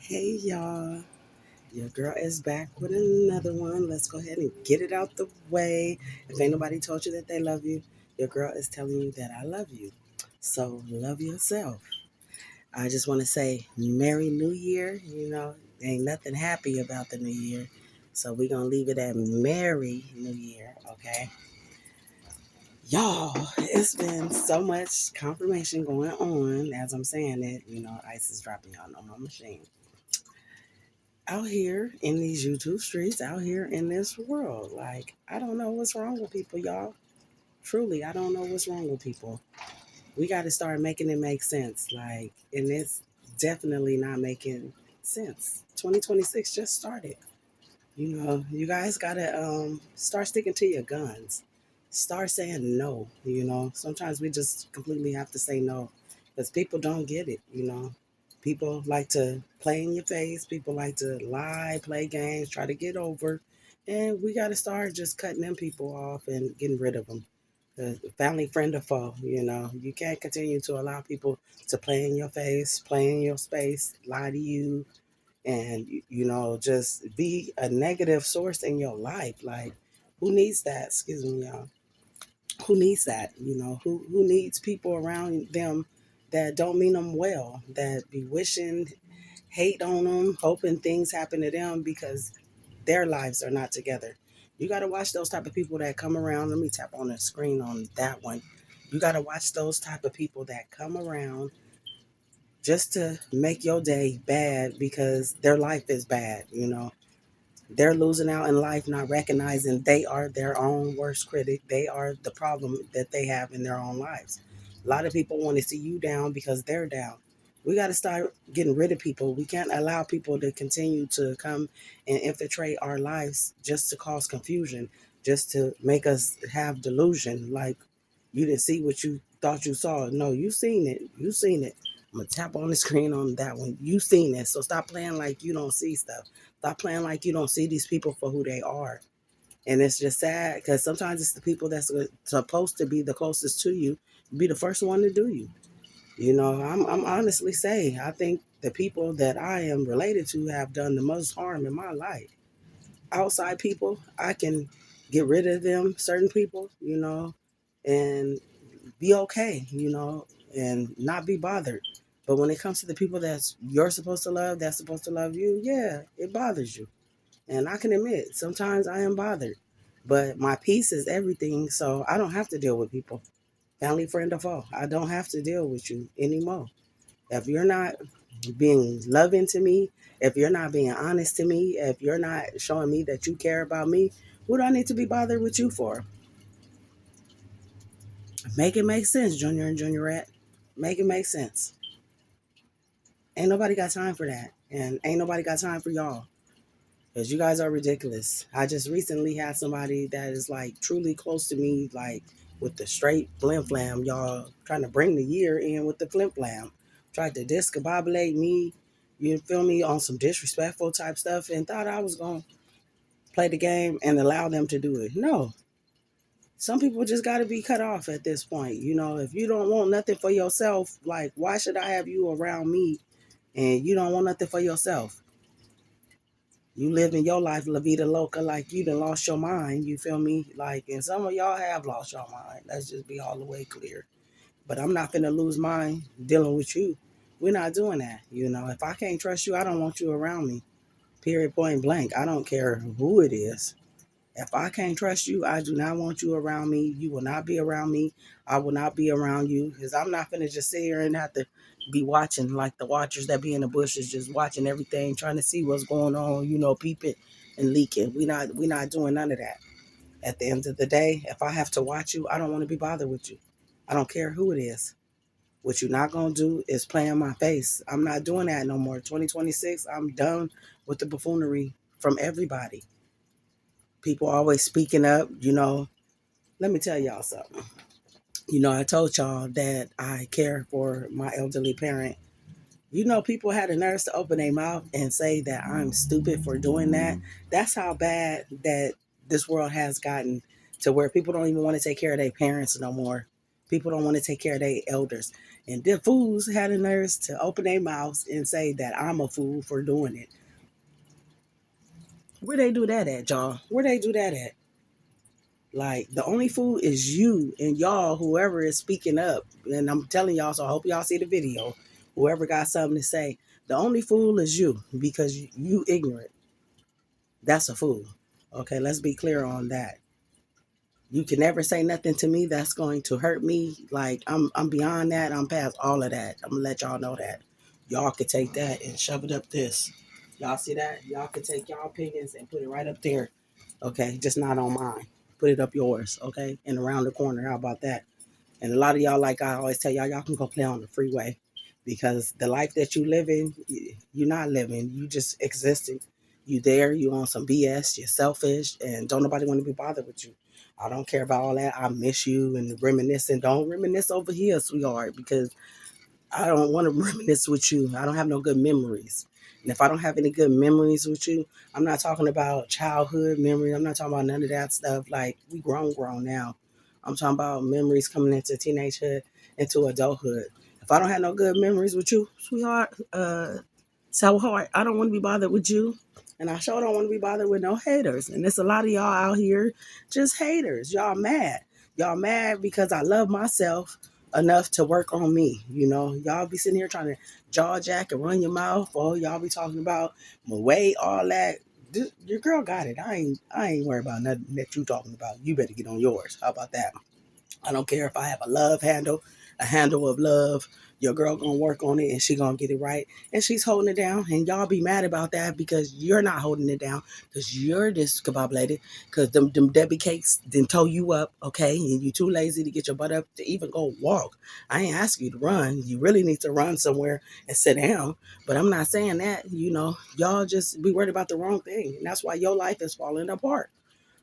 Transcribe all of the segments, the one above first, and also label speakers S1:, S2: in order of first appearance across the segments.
S1: Hey y'all, your girl is back with another one. Let's go ahead and get it out the way. If ain't nobody told you that they love you, your girl is telling you that I love you. So love yourself. I just want to say Merry New Year. Ain't nothing happy about the New Year. So we're going to leave it at Merry New Year, okay? Y'all, it's been so much confirmation going on as I'm saying it. Ice is dropping y'all on my machine out here in these YouTube streets, out here in this world. Like, I don't know what's wrong with people, y'all. Truly, I don't know what's wrong with people. We got to start making it make sense. Like, and it's definitely not making sense. 2026 just started. You guys got to start sticking to your guns. Start saying no. Sometimes we just completely have to say no because people don't get it. People like to play in your face. People like to lie, play games, try to get over. And we got to start just cutting them people off and getting rid of them. Family, friend, or foe. You can't continue to allow people to play in your face, play in your space, lie to you, and just be a negative source in your life. Like, who needs that? Excuse me, y'all. Who needs that? Who needs people around them that don't mean them well, that be wishing hate on them, hoping things happen to them because their lives are not together. You got to watch those type of people that come around. Let me tap on the screen on that one. You got to watch those type of people that come around just to make your day bad because their life is bad. They're losing out in life, not recognizing they are their own worst critic. They are the problem that they have in their own lives. A lot of people want to see you down because they're down. We got to start getting rid of people. We can't allow people to continue to come and infiltrate our lives just to cause confusion, just to make us have delusion. Like, you didn't see what you thought you saw. No, you seen it. You seen it. I'm gonna tap on the screen on that one. You seen it. So stop playing like you don't see stuff. Stop playing like you don't see these people for who they are. And it's just sad because sometimes it's the people that's supposed to be the closest to you, be the first one to do you. I'm honestly saying, I think the people that I am related to have done the most harm in my life. Outside people, I can get rid of them, certain people, and be okay, and not be bothered. But when it comes to the people that's you're supposed to love, that's supposed to love you, yeah, it bothers you. And I can admit, sometimes I am bothered. But my peace is everything, so I don't have to deal with people. Family, friend, or foe. I don't have to deal with you anymore. If you're not being loving to me, if you're not being honest to me, if you're not showing me that you care about me, what do I need to be bothered with you for? Make it make sense, Junior and Juniorette. Make it make sense. Ain't nobody got time for that. And ain't nobody got time for y'all. Because you guys are ridiculous. I just recently had somebody that is like truly close to me, like with the straight flim flam. Y'all trying to bring the year in with the flim flam. Tried to discombobulate me, you feel me, on some disrespectful type stuff and thought I was going to play the game and allow them to do it. No. Some people just got to be cut off at this point. If you don't want nothing for yourself, like, why should I have you around me and you don't want nothing for yourself? You living your life la vida loca like you done lost your mind, you feel me? Like, and some of y'all have lost your mind. Let's just be all the way clear. But I'm not finna lose mine dealing with you. We're not doing that. If I can't trust you, I don't want you around me. Period, point blank. I don't care who it is. If I can't trust you, I do not want you around me. You will not be around me. I will not be around you because I'm not finna just sit here and have to be watching like the watchers that be in the bushes, just watching everything, trying to see what's going on, peeping and leaking. We not doing none of that. At the end of the day, if I have to watch you, I don't want to be bothered with you. I don't care who it is. What you're not gonna do is play in my face. I'm not doing that no more. 2026, I'm done with the buffoonery from everybody. People always speaking up. Let me tell y'all something. I told y'all that I care for my elderly parent. People had the nerves to open their mouth and say that I'm stupid for doing that. That's how bad that this world has gotten to where people don't even want to take care of their parents no more. People don't want to take care of their elders. And the fools had the nerves to open their mouths and say that I'm a fool for doing it. Where they do that at, y'all? Where they do that at? Like, the only fool is you and y'all, whoever is speaking up. And I'm telling y'all, so I hope y'all see the video. Whoever got something to say, the only fool is you because you ignorant. That's a fool. Okay, let's be clear on that. You can never say nothing to me that's going to hurt me. Like, I'm beyond that. I'm past all of that. I'm gonna let y'all know that. Y'all could take that and shove it up this. Y'all see that? Y'all could take y'all opinions and put it right up there. Okay, just not on mine. Put it up yours, okay? And around the corner. How about that? And a lot of y'all, like I always tell y'all, y'all can go play on the freeway because the life that you living, you're not living. You just existing. You there, you on some BS, you're selfish, and don't nobody want to be bothered with you. I don't care about all that. I miss you and reminiscing. Don't reminisce over here, sweetheart, because I don't want to reminisce with you. I don't have no good memories. And if I don't have any good memories with you, I'm not talking about childhood memories. I'm not talking about none of that stuff. Like, we grown now. I'm talking about memories coming into teenagehood, into adulthood. If I don't have no good memories with you, sweetheart, so hard. I don't want to be bothered with you. And I sure don't want to be bothered with no haters. And there's a lot of y'all out here just haters. Y'all mad. Y'all mad because I love myself enough to work on me. You know, y'all be sitting here trying to jaw jack and run your mouth. Oh, y'all be talking about my weight, all that. Your girl got it. I ain't worried about nothing that you talking about. You better get on yours. How about that? I don't care if I have a love handle, a handle of love. Your girl gonna work on it and she gonna get it right. And she's holding it down. And y'all be mad about that because you're not holding it down. Because you're discombobulated. Because them Debbie cakes didn't tow you up, okay? And you too lazy to get your butt up to even go walk. I ain't asking you to run. You really need to run somewhere and sit down. But I'm not saying that. You know, y'all just be worried about the wrong thing. And that's why your life is falling apart.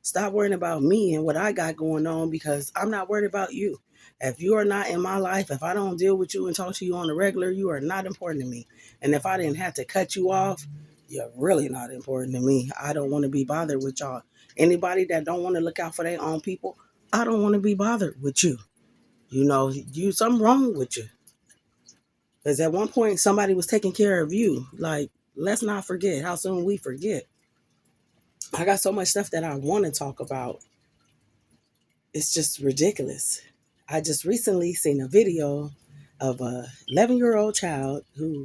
S1: Stop worrying about me and what I got going on because I'm not worried about you. If you are not in my life, if I don't deal with you and talk to you on the regular, you are not important to me. And if I didn't have to cut you off, you're really not important to me. I don't want to be bothered with y'all. Anybody that don't want to look out for their own people, I don't want to be bothered with you. You know, you something wrong with you. Because at one point somebody was taking care of you. Like, let's not forget how soon we forget. I got so much stuff that I want to talk about. It's just ridiculous. I just recently seen a video of a 11-year-old child who